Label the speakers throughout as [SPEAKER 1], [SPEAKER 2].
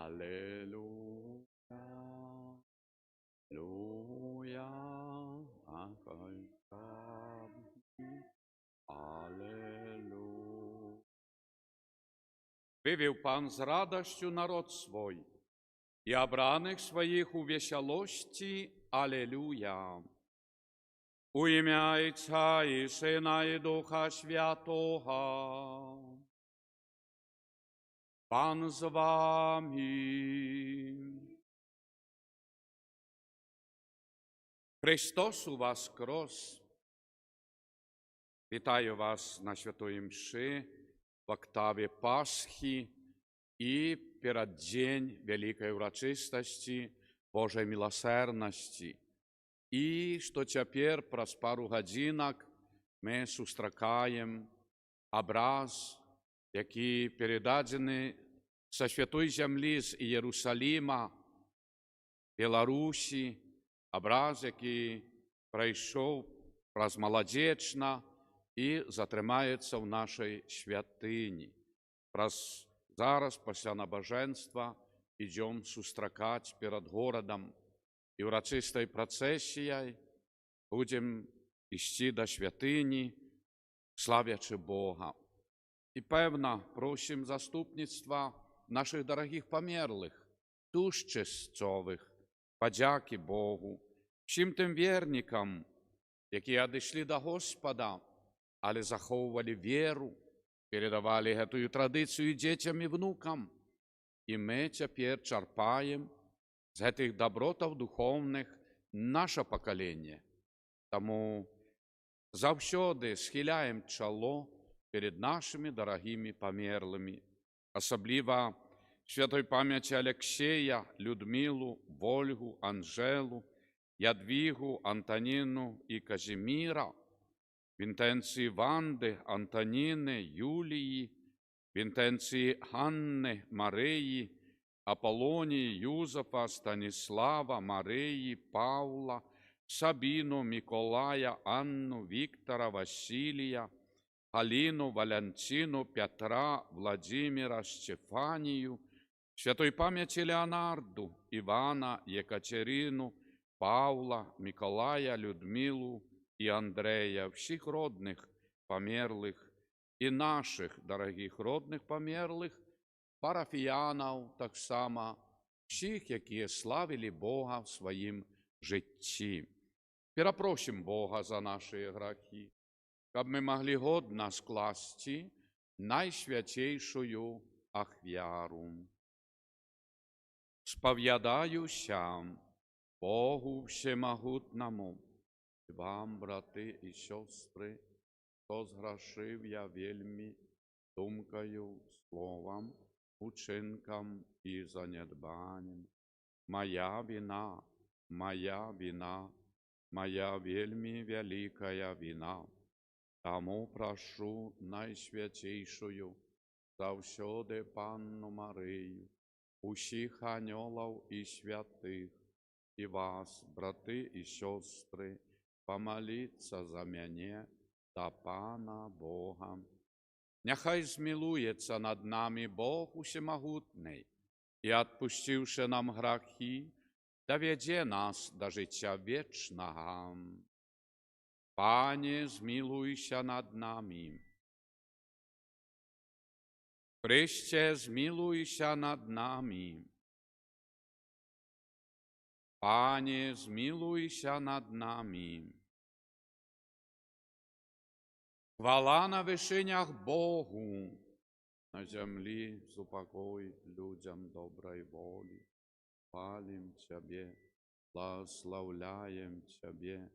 [SPEAKER 1] Аллилуйя, аллилуйя, аллилуйя. Вывел Пан з радостью народ свой, и обраных своих у веселости, аллилуйя. У ім'я Отця і Сина і Духа Святого. Пан з вами. Христос воскрес! Вітаю вас на святої мши в октаві Пасхи і переддень великої урочистості Божої милосердності. І що тепер, праз пару годинок, ми зустрічаємо образ, який передадений со святої землі, з Єрусалима, Білорусі, образ, який пройшов праз Молодечно і затримається в нашій святині. Зараз, після набоженства, йдемо зустрічати перед городом і урочистою процесією будемо йти до святині, славячи Бога. І, певно, просимо заступництва наших дорогих померлих, душ чистцових, подяки Богу, всім тим вірникам, які одійшли до Господа, але заховували віру, передавали цю традицію дітям і внукам. І ми тепер черпаємо з цих добротів духовних наше покоління. Тому завжди схиляємо чоло перед нашими дорогими померлими, особливо святої пам'яті Алексея, Людмилу, Вольгу, Анжелу, Ядвігу, Антоніну і Казиміра, в інтенції Ванди, Антоніни, Юлії, в інтенції Ганни, Марії, Аполонії, Юзефа, Станіслава, Марії, Павла, Сабіну, Миколая, Анну, Віктора, Василія, Галину, Валентину, Петра, Владимира, Стефанію, святої пам'яті Леонарду, Івана, Єкатерину, Павла, Миколая, Людмилу і Андрея, всіх родних померлих і наших дорогих родних померлих, парафіянів так само, всіх, які славили Бога в своїм житті. Перепросимо Бога за наші гріхи, щоб ми могли годно скласти найсвятейшую ахвяру. Сповідаюся Богу Всемогутному, і вам, брати і сестри, хто згрішив я вельми думкою, словом, учинком і занедбанням. Моя вина, моя вельми великая вина. Тому прошу найсвятейшую, завсёды Панну Марию, усіх ангелів і святих, і вас, брати і сестри, помоліться за мене до Пана Бога. Нехай змилується над нами Бог Усемогутний, і, відпустивши нам гріхи, доведе нас до життя вічного. Пане, змилуйся над нами. Христе, змилуйся над нами. Пане, змилуйся над нами. Хвала на вишинях Богу, на землі супокой людям доброї волі. Хвалим Тебе, благословляем Тебе,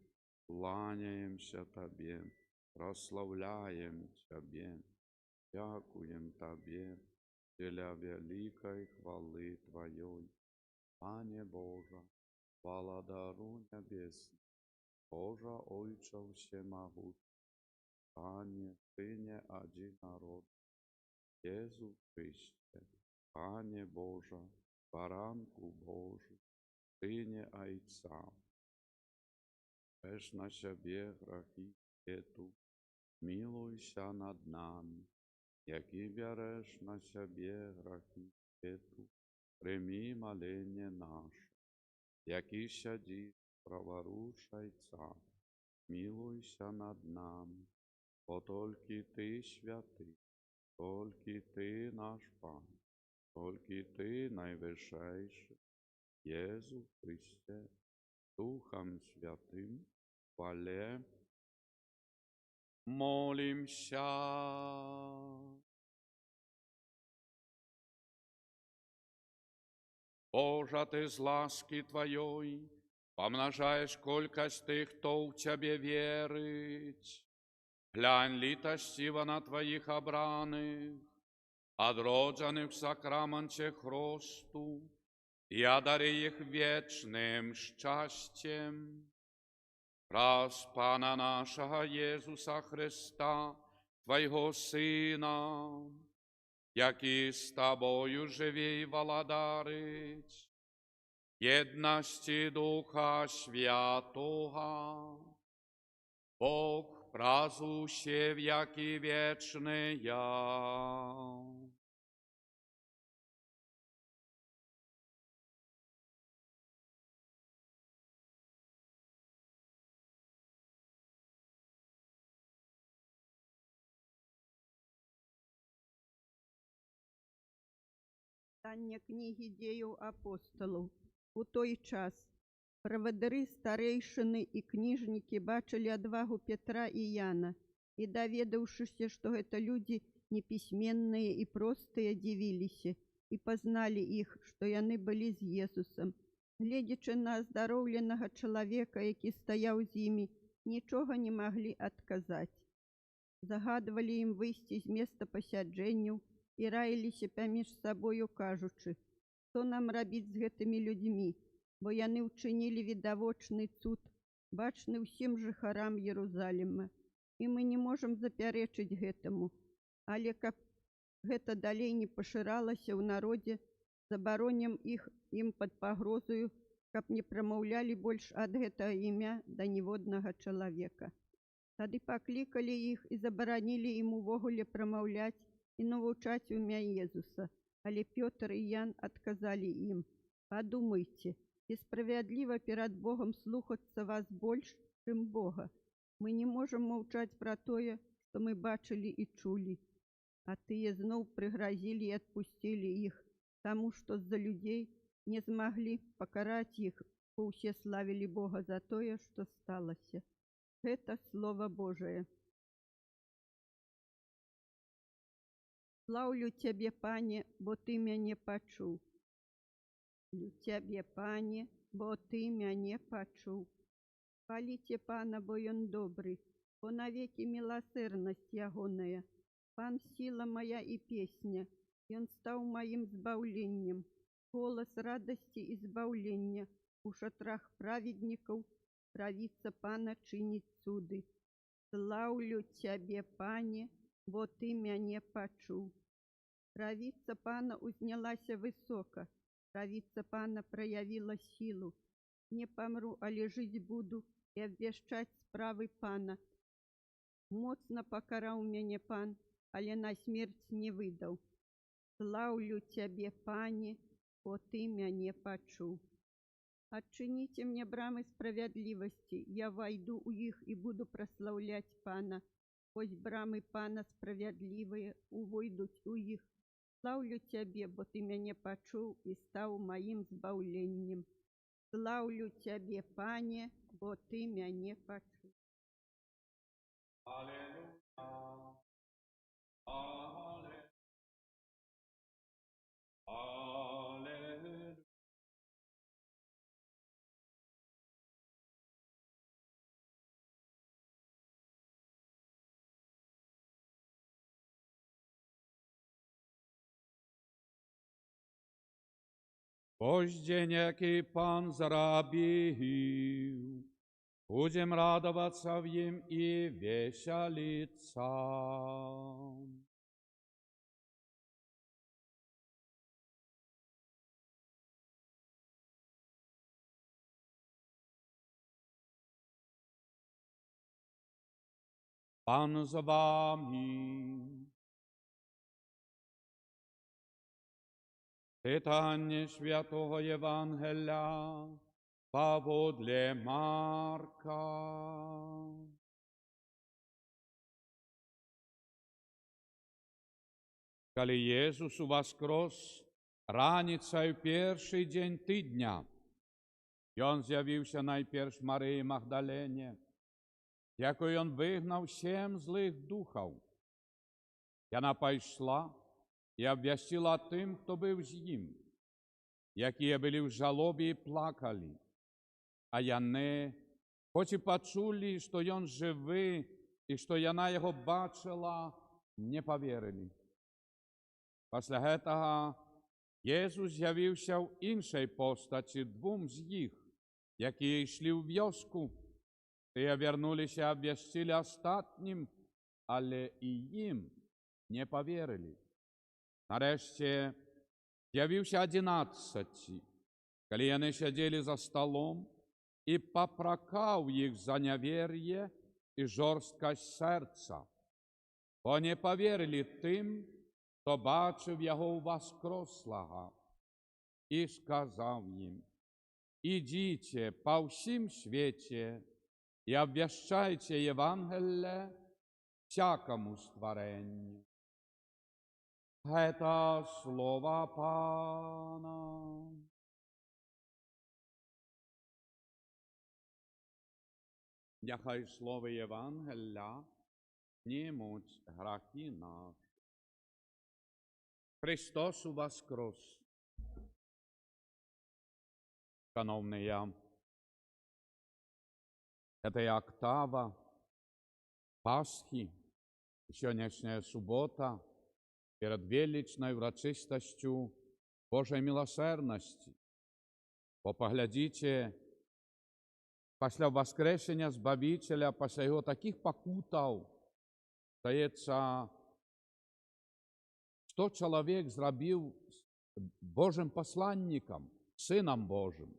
[SPEAKER 1] кланяемся Тебе, прославляем Тебе, дякуем Тебе для великой хвалы Твоей. Пане Боже, благодару небесный, Боже Отче всемогутний, Пане, Сыне один народ, Иисус Христе, Пане Боже, Баранку Божий, Сыне Отца, берешь на себе грехи эту, милуйся над нами, які береш на себе грехи эту, прийми молення наше, які щадить праворушайця, милуйся над нами, бо тільки Ти святий, тільки Ти наш Пан, тільки Ти найвищайший, Єсу Христе, Духом Святим, хвале, молимся. Боже, Ты з ласки Твоей помножаешь колькость тех, кто в Тебе верить. Глянь литостиво на Твоих обраных, одродженных в сакраменте Христу, и одари их вечным счастьем. Раз Пана нашего Иисуса Христа, Твоего Сына, який з Тобою живе і владарить, єдності Духа Святого, Бог празднующий веки вечные.
[SPEAKER 2] Читання книги Діїв апостолів. У той час праведири, старейшини і книжники бачили отвагу Петра і Яна, і, доведавшися, що это люди неписьменные і простые, дивились, і познали їх, що яны були з Єсусом. Глядячи на оздоровленого чоловіка, який стояв з ними, нічого не могли отказать. Загадували їм вийти з міста посядженню, і раїліся паміж собою, кажучи, що нам робити з гэтымі людьми, бо яны учинили відавочний цуд, бачны всім жыхарам Єрусалима, і ми не можем запярэчыць гэтаму. Але каб гэта далей не пашыралася ў народзе, забаронім ім пад пагрозою, каб не прамаўлялі больш ад гэтага імя да ніводнага чалавека. Тады паклікалі іх і забаранілі ім увогуле прамаўляць і навучаць імя Езуса, але Пётр і Ян адказалі ім: «Падумайце, ці справядліва перад Богом слухацца вас больш, чым Бога. Мы не можам маўчаць пра тое, што мы бачылі і чулі». А тыя зноў прыгразілі і адпусцілі іх, таму што з-за людзей не змаглі пакараць іх, бо ўсе славілі Бога за тое, што сталася. Гэта Слова Божае. Слаўлю Цябе, Пане, бо Ты мяне пачуў. Слаўлю Цябе, Пане, бо Ты мяне пачуў. Хваліце Пана, бо Ён добры, бо навекі міласэрнасць Ягоная. Пан сіла моя і песня, Ён стаў маім збаўленнем. Голас радасці і збаўлення у шатрах праведнікаў, правіца Пана чыніць цуды. Слаўлю Цябе, Пане, бо Ты мяне пачуў. Правіца Пана узнялася высока, правіца Пана праявіла сілу. Не памру, але жыць буду і абвяшчаць справы Пана. Моцна пакараў мяне Пан, але на смерць не выдаў. Слаўлю Цябе, Пане, бо Ты мяне пачуў. Адчыніце мне брамы справядлівасці, я вайду ў іх і буду праслаўляць Пана. Вось брамы Пана справядлівыя, увойдуць у іх. Слаўлю Цябе, бо Ты мяне пачуў і стаў маім збаўленнем. Слаўлю Цябе, Пане, бо Ты мяне пачуў.
[SPEAKER 1] Аллилуйя, аллилуйя, аллилуйя. Ось день, який Пан зробив, будем радоваться в нем и веселиться. Пан з вами. Читання Святого Євангелія поводле Марка. Коли Єсус воскрес раніцею перший день тижня, Він з'явився найперш Марії Магдалені, якою Він вигнав 7 злих духів. І вона пішла і обвістила тим, хто був з ним, які були в жалобі і плакали. А вони, хоч і почули, що він живий, і що вона його бачила, не повірили. Після цього Єсус з'явився в іншій постаті 2 з них, які йшли в вёску. Ті вернулися і обвістили остатнім, але і їм не повірили. Нарешті з'явився 11, коли вони сиділи за столом, і попрекав їх за невір'я і жорсткость серця. Бо не повірили тим, хто бачив його воскреслого, і сказав їм: «Ідіть по всім світі і обвіщайте Євангеліє всякому створенню». Это слово Пана. Нехай слово Євангелія знімуть гріхи наші. Христос воскрес. Шановні, це октава Пасхи, сьогоднішня субота, перед величною урочистостю Божої милосердності. Бо поглядіть, після воскресення Збавителя, після його таких покутів, здається, 100 чоловік зробив Божим посланником, Сином Божим.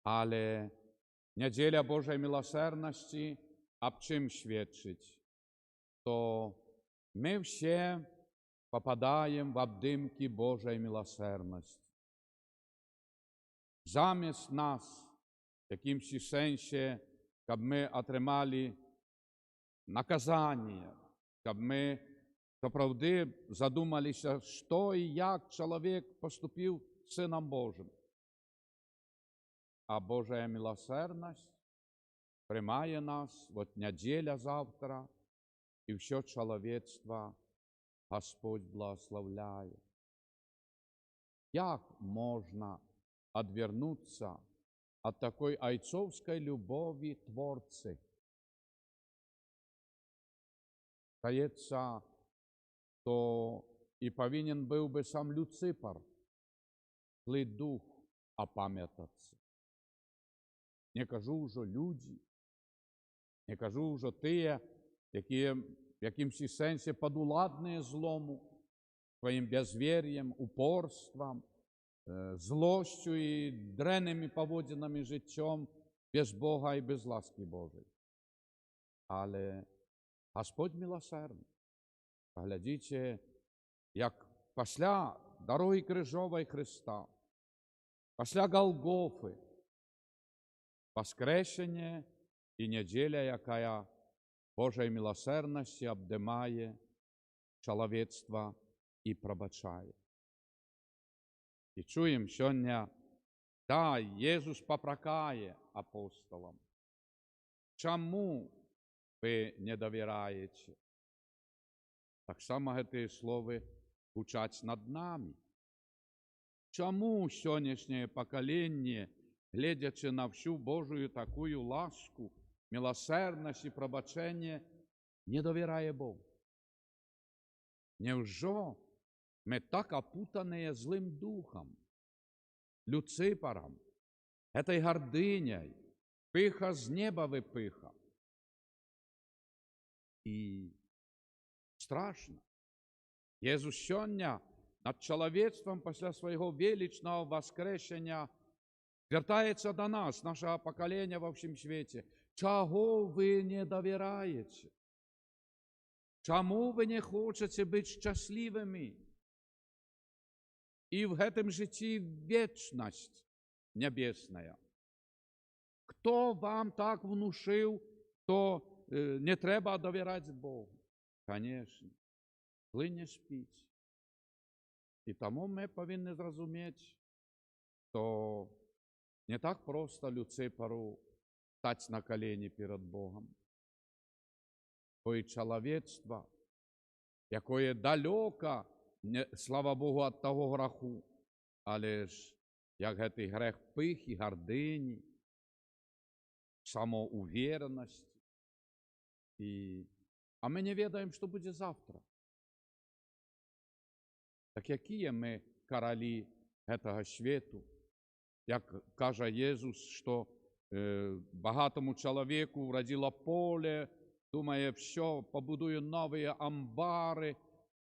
[SPEAKER 1] Але неділя Божої милосердності об чим свідчить? То ми всі попадаємо в обдимки Божої милосердності. Замість нас, в якимсь сенсі, щоб ми отримали наказання, щоб ми справді задумалися, що і як чоловік поступив з Сином Божим. А Божа милосердність приймає нас, от неділя завтра, і все чоловічество Господь благословляє. Як можна відвернутися від такої отцовської любові Творця? Здається, то і повинен був би сам Люцифер, злий дух, опам'ятатися. Не кажу вже люди, не кажу вже ті, які в якимсь сенсі подуладні злому, своїм безвір'ям, упорством, злостю і дренними поводинами життям, без Бога і без ласки Божої. Але Господь милосердний. Поглядіть, як після дороги крижової Христа, після Голгофи, воскресення і неділя, яка Божої милосердності обдимає чоловічество і пробачає. І чуємо сьогодні, да, Єсус попрекає апостолам. Чому ви не довіряєте? Так само ці слова звучать над нами. Чому сьогоднішнє покоління, глядячи на всю Божую таку ласку, милосердність і пробачення, не довіряє Богу? Невже ми так опутані злим духом, Люцифером, этой гордыней, пиха з неба випиха? І страшно. Єсус сьогодні над чоловічеством після свого величного воскресення звертається до нас, нашого покоління во всім світі. Чого ви не довіряєте? Чому ви не хочете бути щасливими? и в этом житии вечность небесная. Кто вам так внушил, то не треба довіряти Богу? Конечно. Ви не спіть. І тому ми повинні зрозуміти, що не так просто Люциферу стати на колені перед Богом. Бо і чоловічство, яке далеко, слава Богу, від того граху, але ж як цей грех пихи, гордині, самоуверенности. А ми не ведаємо, що буде завтра. Так які ми королі цього світу? Як каже Ісус, що багатому чоловіку вродило поле, думає, все, побудую нові амбари,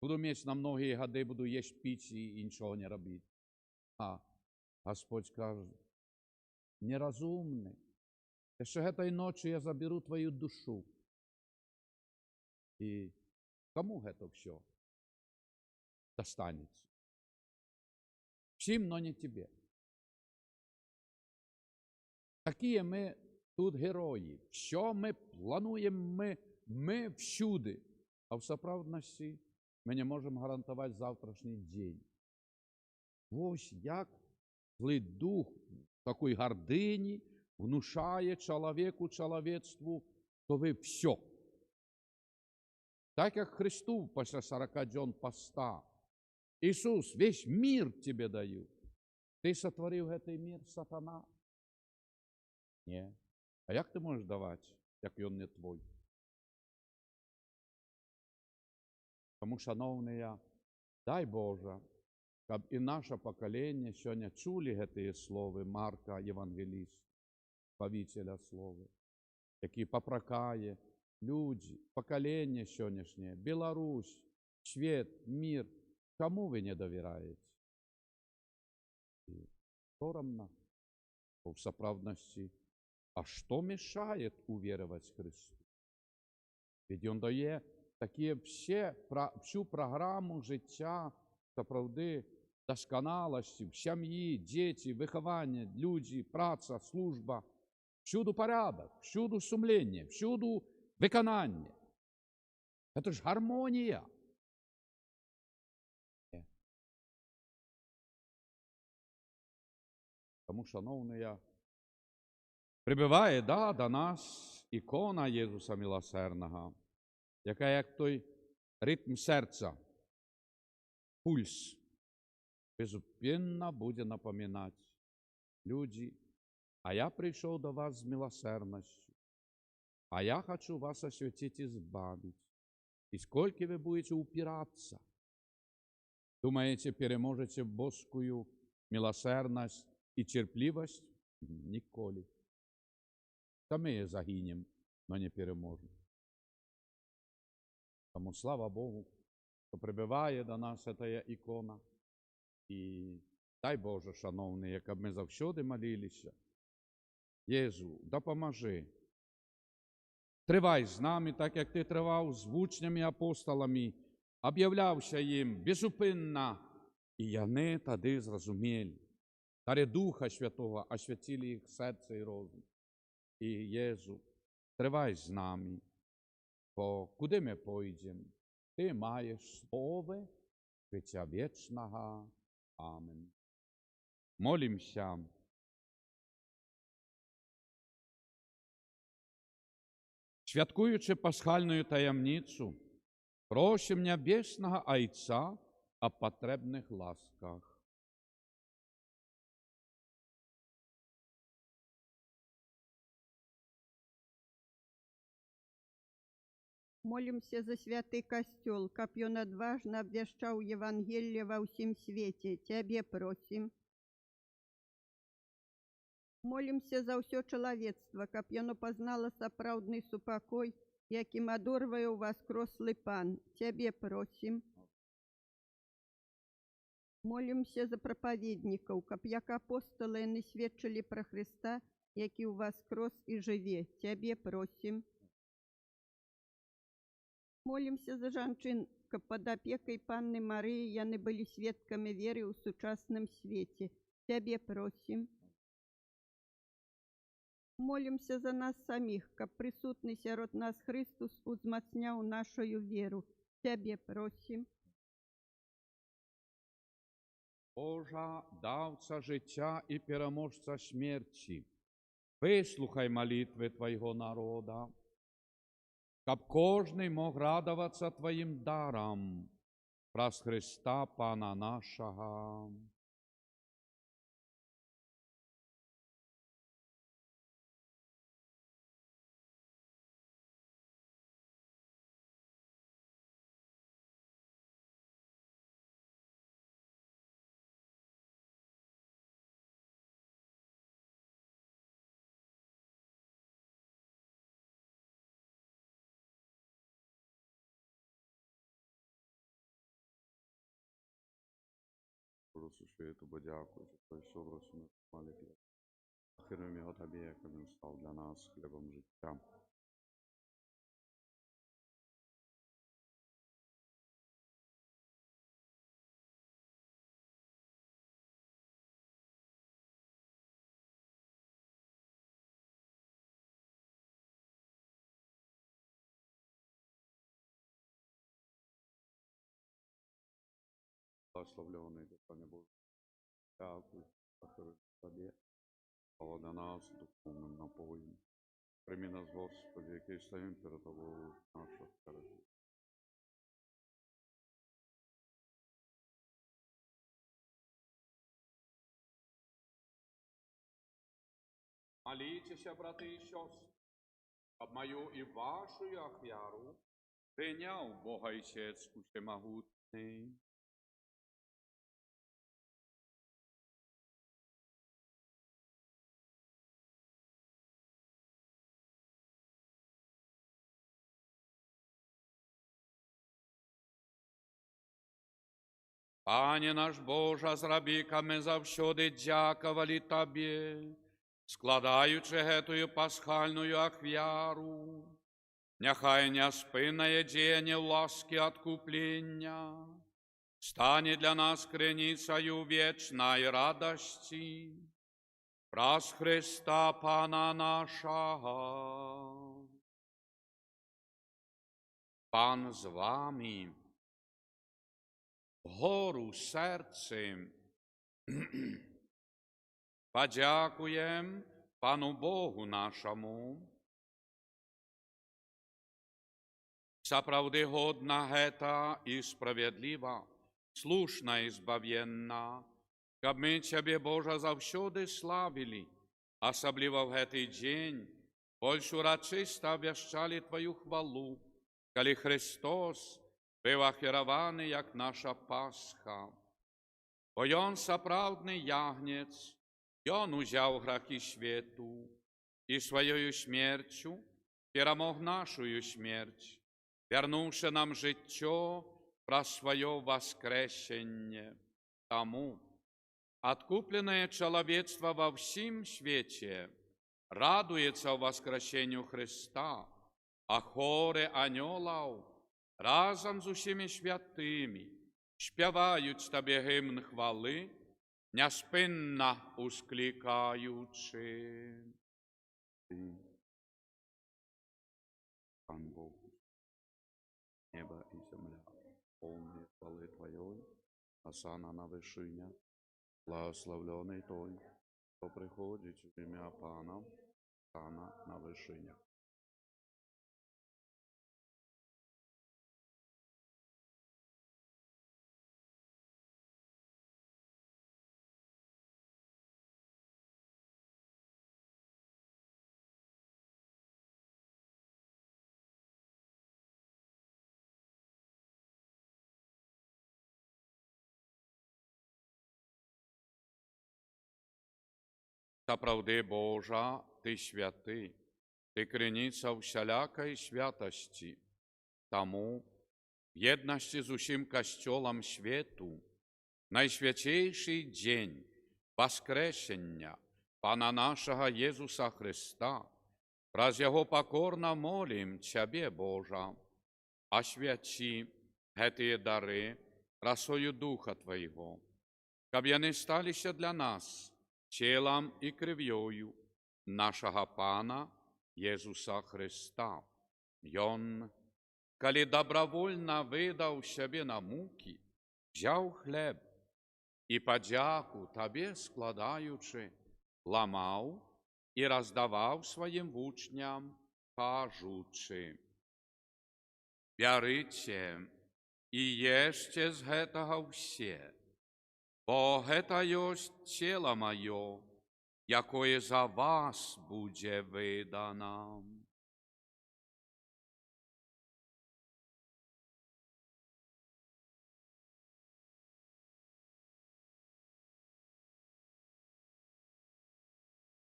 [SPEAKER 1] буду мати на многі годи, буду їсти, пити і нічого не робити. А Господь каже, нерозумний, ще цієї ночі я заберу твою душу. І кому це все достанется? Всім, но не тебе. Такі ми тут герої. Що ми плануємо, ми всюди. А в справжності ми не можемо гарантувати завтрашній день. Ось як злий дух такої гордині внушає чоловіку, чоловічству, то ви все. Так як Христу після 40 днів поста. Ісус, весь мир тебе даю. Ти сотворив цей мир, сатана? Ні. А як ти можеш давати, як він не твій? Тому, шановні, дай Боже, щоб і наше покоління сьогодні чули ці слова Марка, Євангеліста, повителя слова, який попракає люди, покоління сьогоднішнє, Білорусь, світ, мир. Кому ви не довіряєте? І соромно, бо в справжності, а що мешає увірувати Христу? Ведь Він дає всю програму життя, справді, досконалості, в сім'ї, діти, виховання, люди, праця, служба. Всюду порядок, всюду сумління, всюду виконання. Це ж гармонія. Тому, шановні, прибуває до нас ікона Ісуса Милосердного, яка як той ритм серця, пульс, безупинно буде напоминати люди, а я прийшов до вас з милосердністю, а я хочу вас освятить и избавить. И сколько вы будете упираться, думаете, переможете Божскую милосердность и терпливость? Ніколи. Та ми загинем, но не переможемо. Тому слава Богу, що прибуває до нас ця ікона. І дай Боже, шановні, як ми завжди молилися, Єзу, допоможи. Тривай з нами, так як ти тривав з учнями апостолами, об'являвся їм безупинно, і вони тоді зрозуміли. Дари Духа Святого освятили їх серце і розум. І Єзу, тривай з нами, бо куди ми пойдемо? Ти маєш слово життя вічного. Амен. Молимся. Святкуючи пасхальну таємницю, просим Небесного Отця о потребних ласках.
[SPEAKER 2] Молимся за святый костел, каб ён адважно обвяшчаў Евангелие во всем свете. Тебе просим. Молимся за ўсё чалавецтва, каб яно пазнало сапраўдны супакой, якім адорвае ў вас крослы пан. Тебе просим. Молимся за проповедников, каб як апостолы яны сведчылі пра Христа, які ў вас крос і жыве. Тебе просим. Молимся за жанчын, каб пад апекай Панны Марыі яны былі сведкамі веры ў сучасным свеце. Цябе просім. Молімся за нас саміх, каб прысутны сярод нас Христус узмацняў нашую веру. Цябе просім.
[SPEAKER 1] Божа, даўца жыцця і пераможца смерці, выслухай малітвы Твайго народа, каб кожны мог радавацца Тваім дарам праз Христа Пана нашага. Боже світу, бо дякую, що Твої собраси ми мали хліб. Хируємо його Тобі, як він став для нас хлібом життя. Благословлений Пане Боже, дякую, що Тобі, Слава для нас, духовним напоєм. Прийми нас, Господи, який стоїм перед Тобою, наша церква. Молитеся, брати і сестри, об мою і вашу ахвяру прийняв Бога Отець Усемогутний. Пане наш Боже, зраби, ми завсюди дякували Тобі, складаючи гетую пасхальную ахвяру, нехай неспинне діяння ласки откуплення стане для нас криницею вечной радости, праз Христа Пана нашого. Пан з вами. Гору серцем подякуєм Пану Богу нашому. Справді годна гета і справедлива, слушна і збавенна, щоб ми Тебе, Боже, завсюди славили, особливо в гетий день, більш урочисто віщали Твою хвалу, коли Христос був охерований, як наша Пасха. Бо Йон справдний ягнець, Йон узяв грахи світу, і своєю смертю перемог нашу смерть, вернувши нам життя про своє воскресення. Тому откупленное человечество во всем свете радуется воскресению Христа, а хоры анgelов разом з усіми святими співають Тобі гімн хвали, неспинно ускликаючи. Ти, Пан Бог, небо і земля, повні хвали Твоєї, осана на вишинях, благословлений той, хто приходить в ім'я Пана, осана на вишинях. Та правди Божа, Ти святий, Ти криниця всялякої святості. Тому в єдності з усім Костьолом світу найсвятейший день воскресення Пана нашого Єсуса Христа, раз Його покорно молим Тебе, Божа, освяти гэтыя дары расою Духа Твайго, каб яны сталіся для нас целам і крывёю нашага Пана Езуса Христа. Ён, калі добровольна выдаў сябе на мукі, взяў хлеб і падзяку Табе складаючы, ламаў і раздаваў сваім вучням, кажучы: «Бярыце і ешце з гэтага ўсе, бо гэта ёсць цела маё, якое за вас будзе выдана».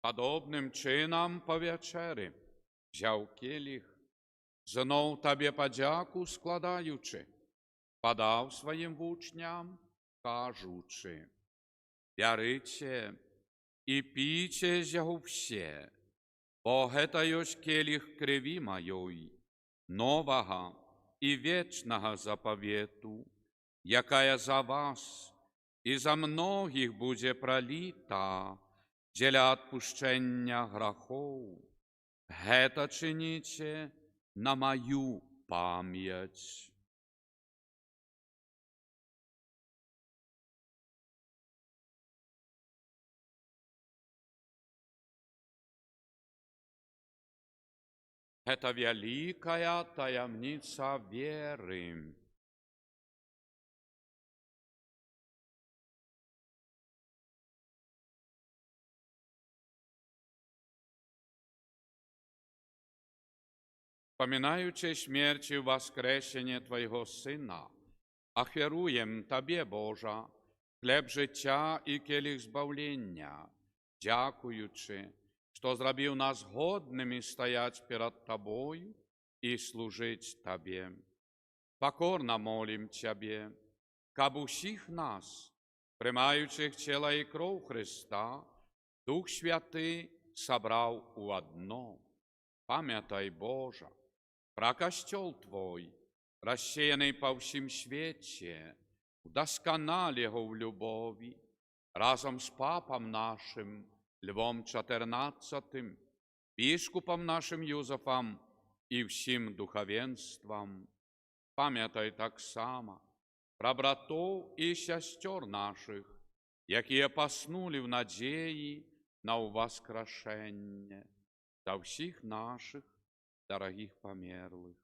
[SPEAKER 1] Падобным чынам па вячэры взяў келіх, зноў Табе падзяку складаючы, падаў сваім вучням, кажучы: «Бярыце і піце з яго ўсе, бо гэта ёсць келіх крыві маёй, новага і вечнага запавету, якая за вас і за многіх будзе праліта дзеля адпушчэння грахоў. Гэта чыніце на маю памяць». Гэта вялікая таямніца веры. Памінаючи смерць і воскресення Твайго Сина, ахвяруєм Табе, Божа, хлеб життя і келіх збавлення, дякуючи, што зрабіў нас годнымі стаяць перад Табою і служыць Табе. Покорна молім Цябе, каб усіх нас, прымаючых цела і кроў Христа, Дух Святы сабраў у адно. Памятай, Божа, пра касцёл Твой, рассеяны па ўсім свеце, удасканал яго ў любові, разам з папам нашым Львом XIV, біскупам нашым Юзафам і ўсім духавенствам. Памятай таксама пра братоў і сясцёр нашых, якія паснулі ў надзеі на ўваскрашэнне, за ўсіх нашых дарагіх памерлых.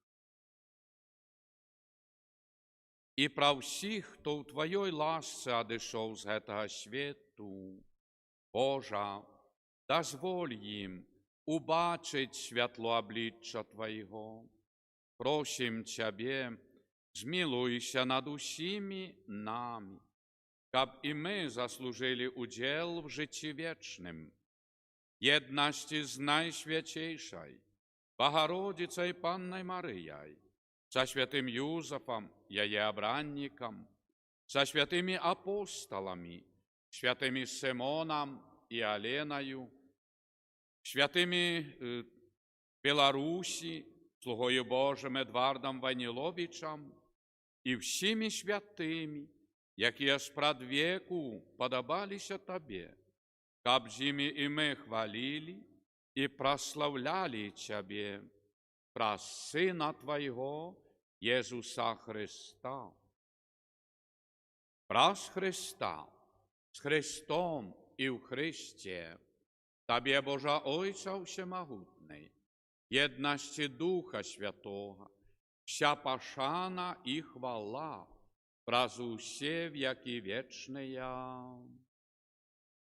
[SPEAKER 1] І пра ўсіх, хто ў Тваёй ласцы адышоў з гэтага свету. Божа, дазволь ім убачыць святло аблічча Твайго. Просім Цябе, змілуйся над усімі намі, каб і мы заслужили удзел в жыцці вечным, єднасці з Найсвятейшай Богородицей Панной Марыяй, со святым Юзафом, яе абранником, со святыми апостолами, святыми Симоном и Оленою, святыми Беларусі, слугою Божим Эдвардом Ваніловичем і всіми святыми, якія спрадвеку падабаліся Табе, каб з імі і мы хвалілі і праслаўлялі Цябе праз Сына Твайго, Езуса Христа. Праз Христа, з Христом і в Христе, Табе, Божа Ойця Всемогутний, єдності Духа Святого, вся пашана і хвала, праз усе веки вечные.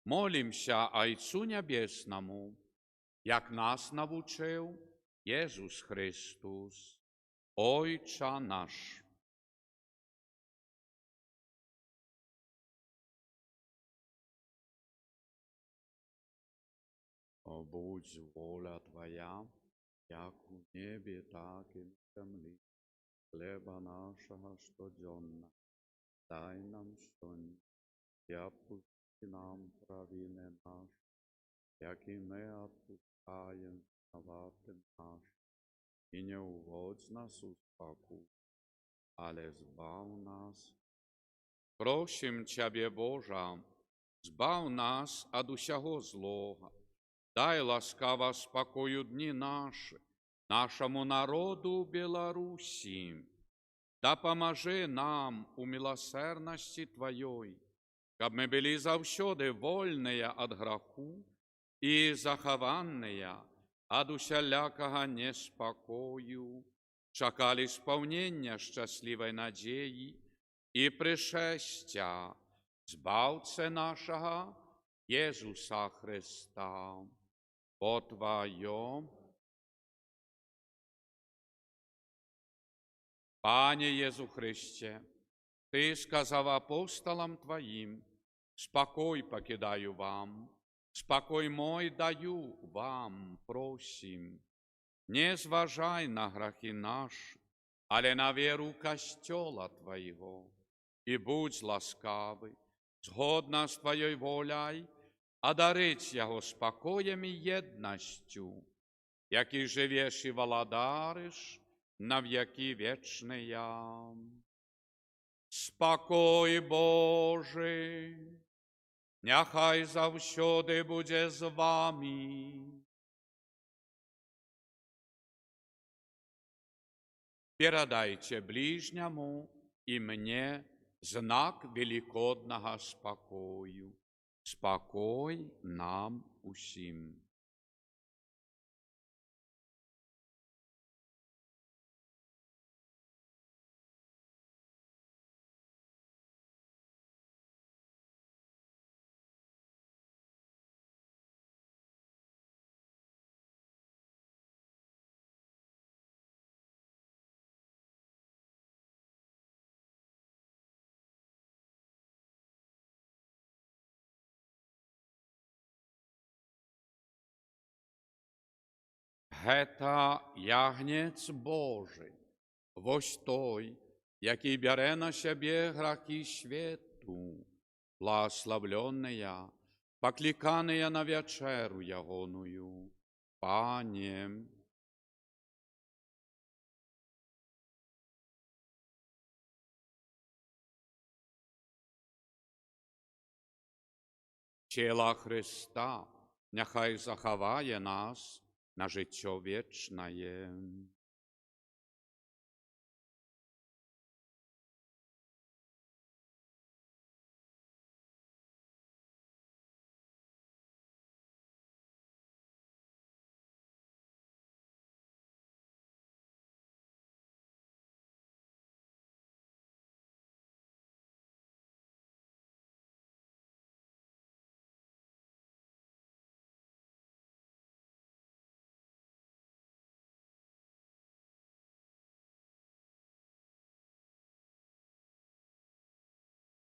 [SPEAKER 1] Молимся Айцу Небесному, як нас навучив Єсус Христос, Ойча наш. О, будь воля Твоя, як у небі, так і на землі. Хлеба нашого щоденно дай нам сьогодні, і отпусти нам провини наші, як і ми отпускаємо винуватим нашим, і не уводь нас у спокусу, ale zbav nás. Prosím Ciebie, Boža, zbav nás od усього злого. Дай ласкаво спокою дни наши, нашему народу Беларуси. Да поможи нам у милосердности Твоей, каб мы были завсёды вольные от греху и захованные от усялякого неспокою, чекали исполнения счастливой надеи и пришествия Збавце нашего Иисуса Христа. По Твоем. Пане Иису Христе, Ты сказал апостолам Твоим: «Спокой покидаю вам, спокой мой даю вам, просим. Не зважай на грехи наши, але на веру Костела Твоего, и будь ласкавый, згодно с Твоей волей, одарить Его спокоем и едностью, який живешь и володаришь на веки вечные. Спокой Божий, нехай завсёды буде з вами. Передайте ближнему и мне знак великодного спокою. Спокой нам усім. Гета ягнець Божий, вось той, який бере на себе грехи свету, благословленные, покликанные на вечеру ягоную. Пане, тіла Христа, нехай заховає нас на життя вічне.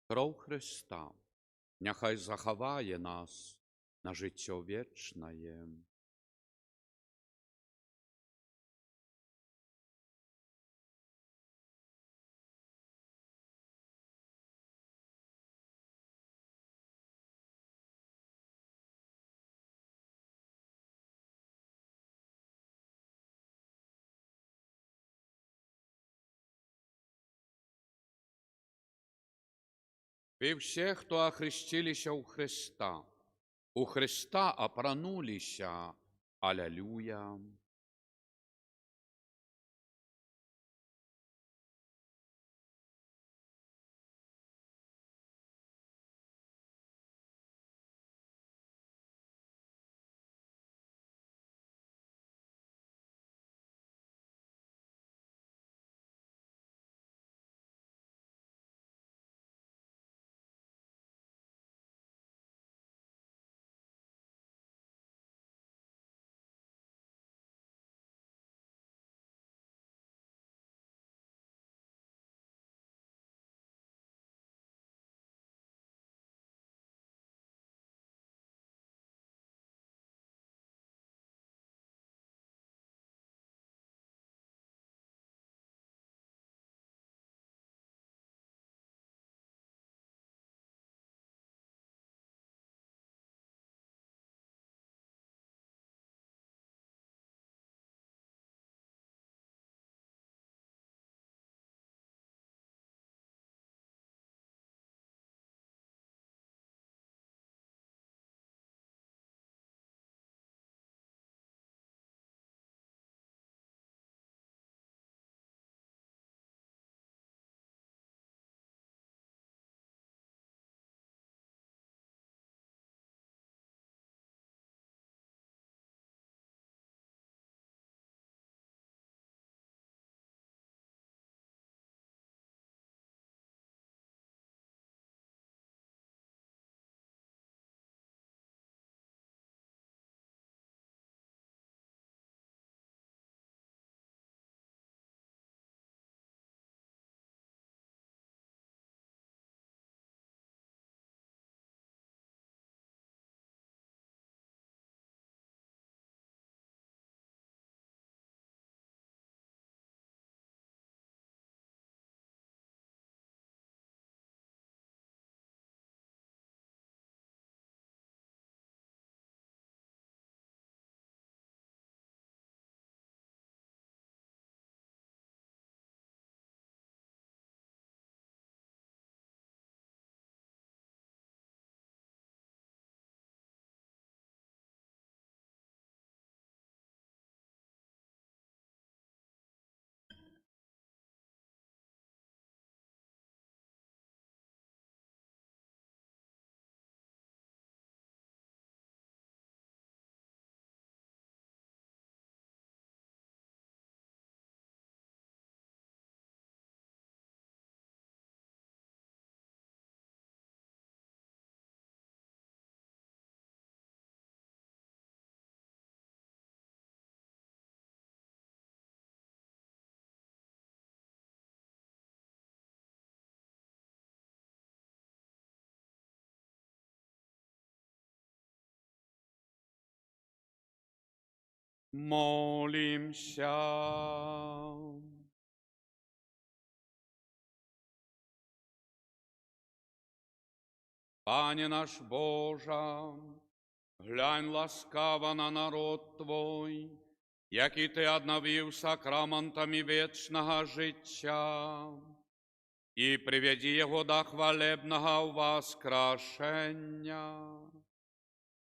[SPEAKER 1] Кров Христа, нехай заховає нас на життя вічне. Вы все, кто охрестились у Христа опронулися. Аллилуйя. Молимся. Пане наш Божа, глянь ласкаво на народ Твой, який Ти одновив сакраментами вечного життя, і приведи його до хвалебного воскрешення.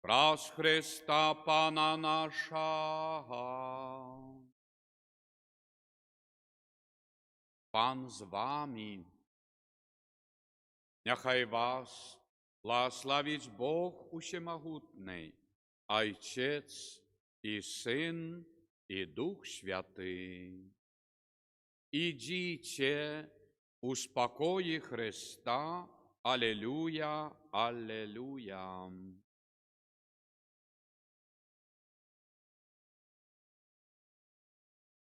[SPEAKER 1] Раз Христа Пана нашого. Пан з вами. Нехай вас благословить Бог Усемогутний, Отец и Сын, и Дух Святый. Идите у спокої Христа. Аллилуйя, аллилуйя.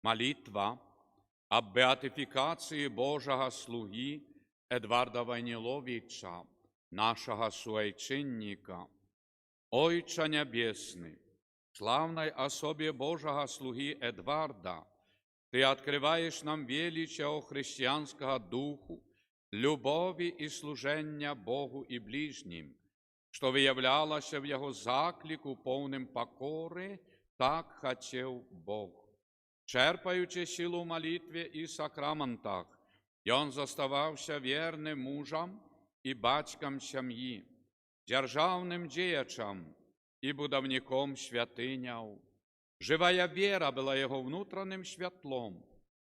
[SPEAKER 1] Молитва об беатификации Божого слуги Едварда Войниловича, нашего суайчинника. Ойче Небесный, в славной особе Божого слуги Эдварда, Ты открываешь нам величие христианского духу, любови и служения Богу и ближним, что выявлялось в Его заклику повним покори, так хотел Бог. Черпаючи силу в молитве и сакраментах, и он заставався верным мужем и батьком семьи, державным деячем и будовником святыняв. Живая вера была его внутренним святлом,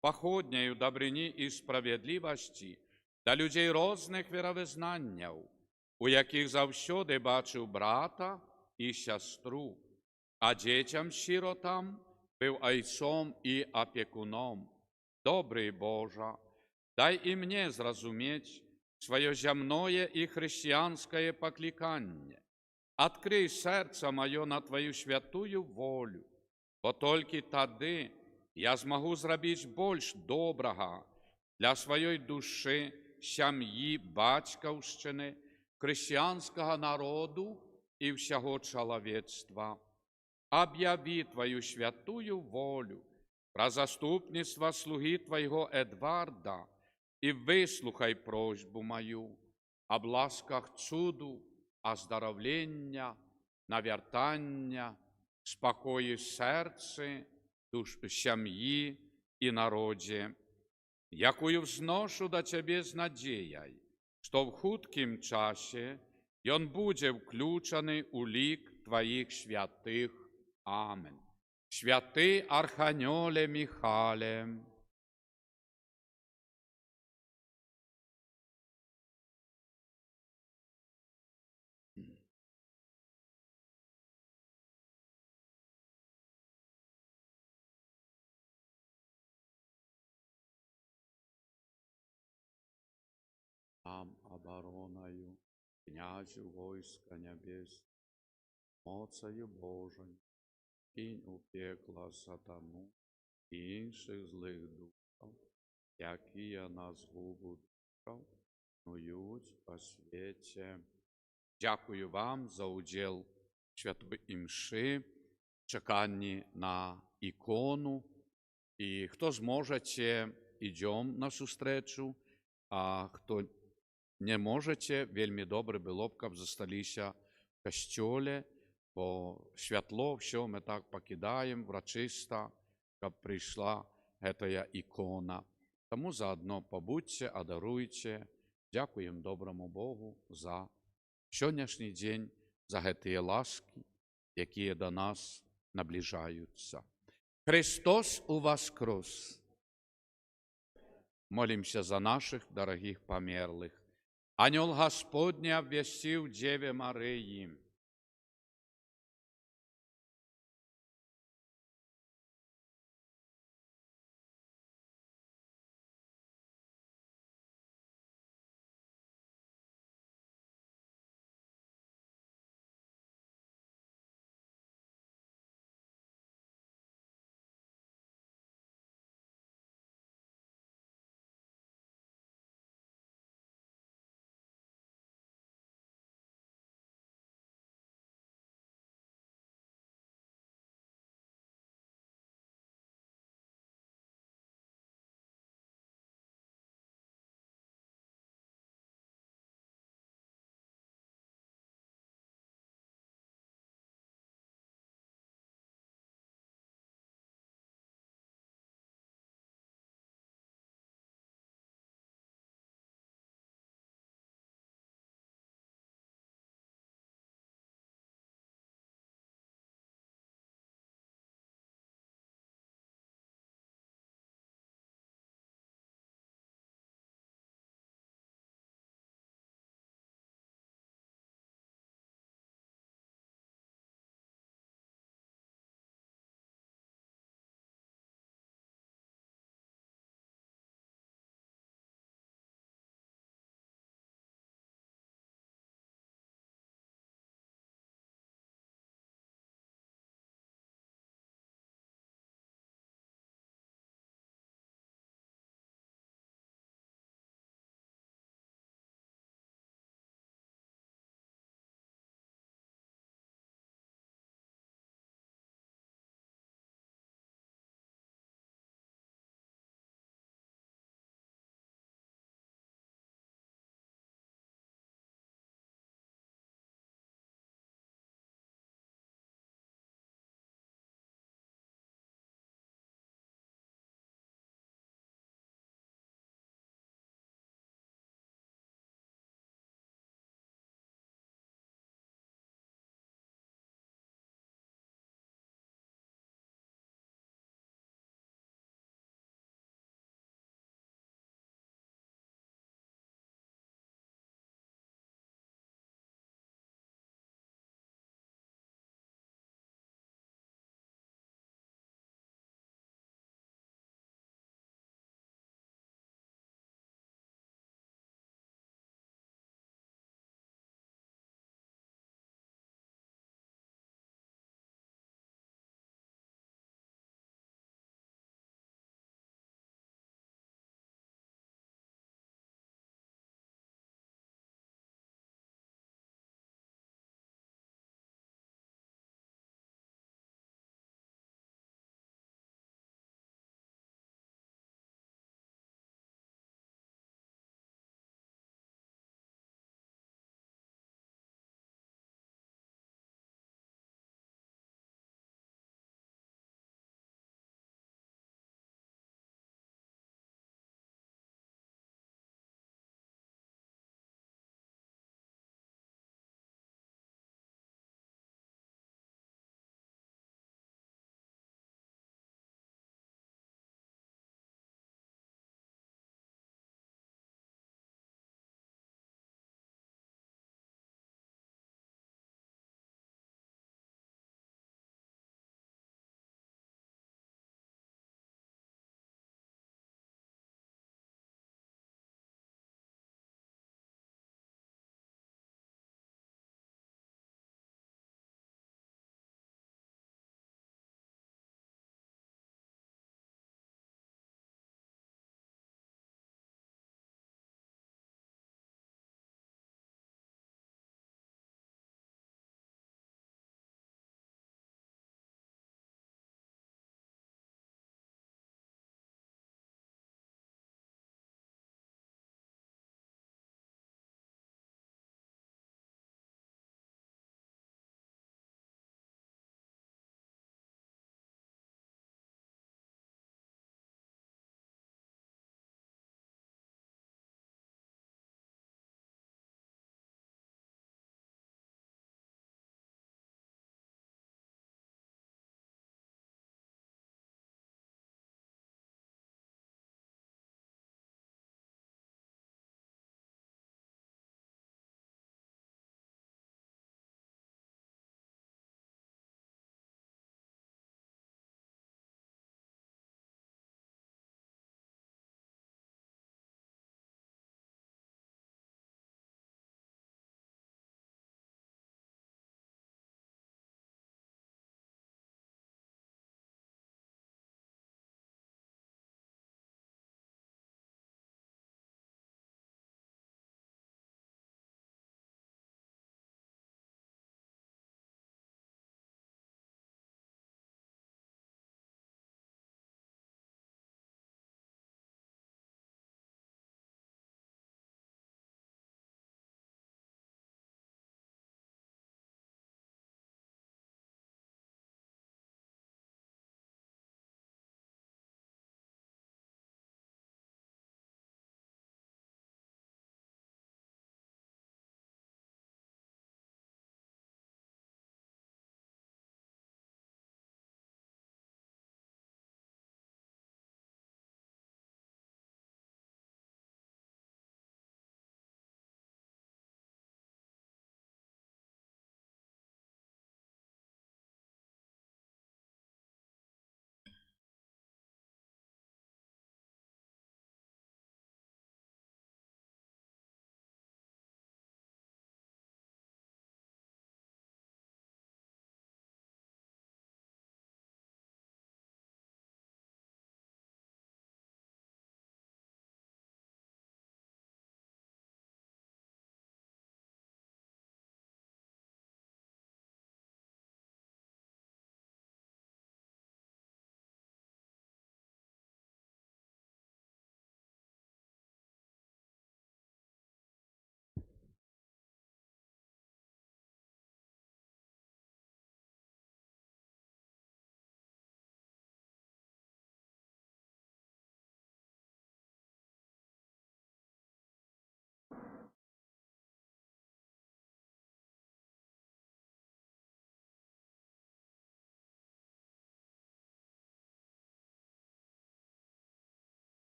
[SPEAKER 1] походнею добрыни и справедливости до людей різних віровизнаннів, у яких завсюди бачив брата і сестру, а дітям-сиротам был отцом и опекуном. Добрый Боже, дай и мне зразуметь свое земное и христианское покликание. Открой сердце мое на Твою святую волю, бо тільки тоді я змогу зробити більш доброго для своєї душі, сім'ї, батьківщини, християнського народу і всього чоловічества. Объяви Твою святую волю про заступництво слуги Твоего Эдварда и выслухай просьбу мою об ласках чуду, оздоровления, навертания, спокое сердце, семьи и народе, якую взношу до Тебе с надеей, что в хутким часе он будет включений у лик Твоих святых. Амен. Святий Архангеле Михале, нам обороною, князю войска небес, моцею Божою, кинь у пекла сатану і інших злих духов, які на згубу душов, нують по світі. Дякую вам за уділ святої мши, чеканні на ікону. І хто зможете, ідемо на зустрічу, а хто не можете, вельми добре було б, щоб зосталися в костьолі, бо святло все ми так покидаємо, врочисто, щоб прийшла ця ікона. Тому заодно побудьте, одаруйте. Дякуємо доброму Богу за сьогоднішній день, за ці ласки, які до нас наближаються. Христос воскрес! Молимся за наших дорогих померлых. Ангел Господний обвестил Деве Марии,